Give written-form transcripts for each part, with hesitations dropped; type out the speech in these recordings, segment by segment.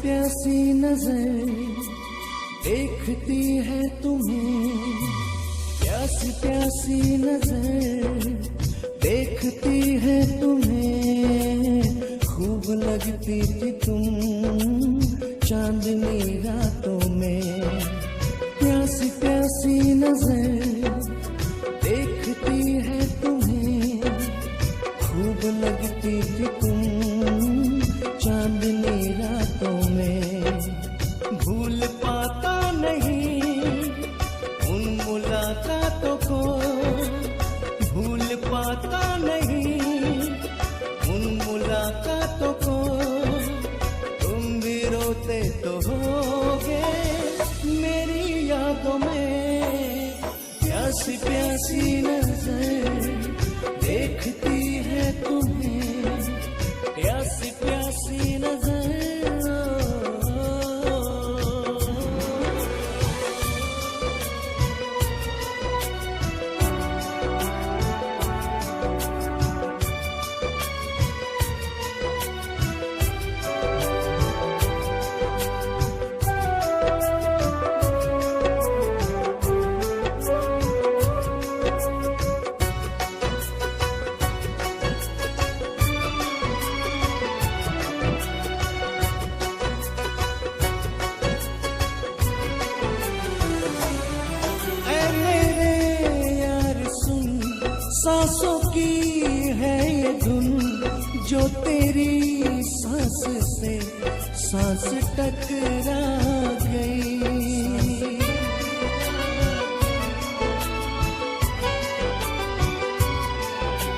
प्यासी नजर देखती है तुम्हें, प्यासी प्यासी नजर देखती है तुम्हें। खूब लगती थी तुम चांदनी रातों में, प्यासी प्यासी नजर देखती है तुम्हें। खूब लगती थी तुम चांदनी रातों में। भूल पाता नहीं उन मुलाकातों को, भूल पाता नहीं उन मुलाकातों को। तुम भी रोते तो होगे मेरी यादों में। प्यासी प्यासी नजर देखती है तुम्हें, प्यासी प्यासी नजर। सांसों की है ये धुन जो तेरी सांस से सांस टकरा गई।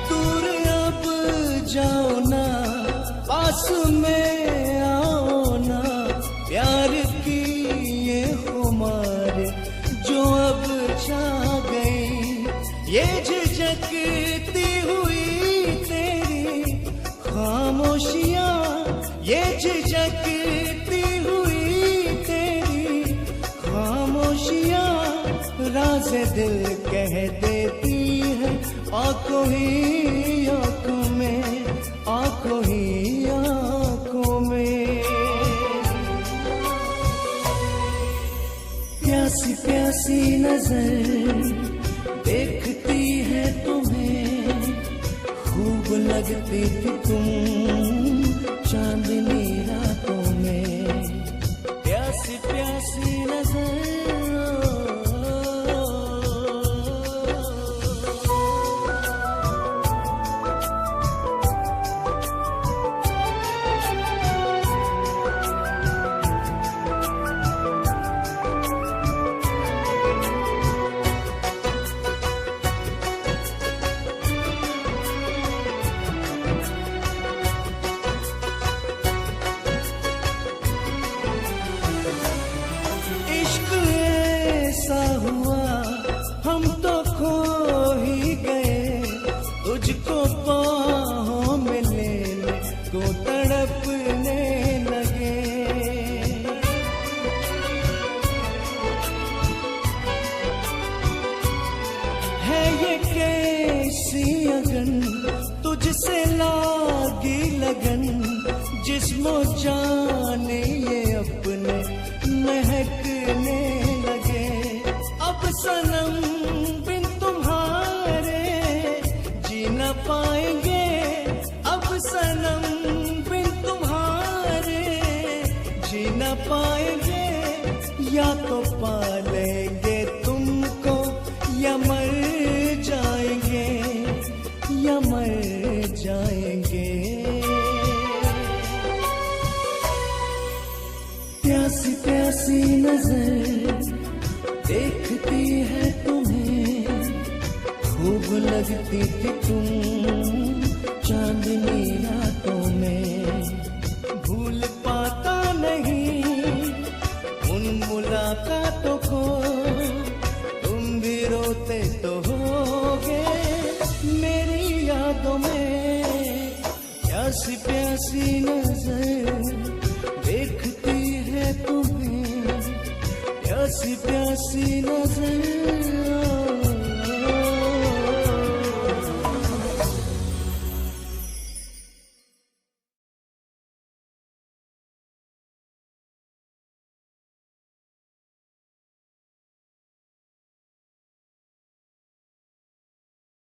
दूर अब जाओ ना, पास में आओ ना। प्यार की ये खुमार जो अब छा गई, ये झिझकती हुई तेरी खामोशियां, ये झिझकती हुई तेरी खामोशियां। राज़ दिल कह देती है आंखों ही आंखों में, आंखों ही आंखों में। प्यासी प्यासी नजर देखती है तुम्हें। खूब लगती थी तुम चांदनी रातों में, प्यासी प्यासी नजर। हम तो खो ही गए, तुझको बाहों में लेने को तड़पने लगे। है ये कैसी अगन तुझसे लागी लगन, जिस्मो जाने ये अपने महकने लगे। अब सनम बिन तुम्हारे जी न पाएंगे, अब सनम बिन तुम्हारे जी न पाएंगे। या तो पालेंगे तुमको या मर जाएंगे, या मर जाएंगे। प्यासी प्यासी नजर देखती है तुम्हें। खूब लगती थी तुम चांदनी रातों में। भूल पाता नहीं उन मुलाकातों को, तुम भी रोते तो होगे मेरी यादों में। प्यासी प्यासी नजर देखती है तुम्हें, प्यासी प्यासी नजर।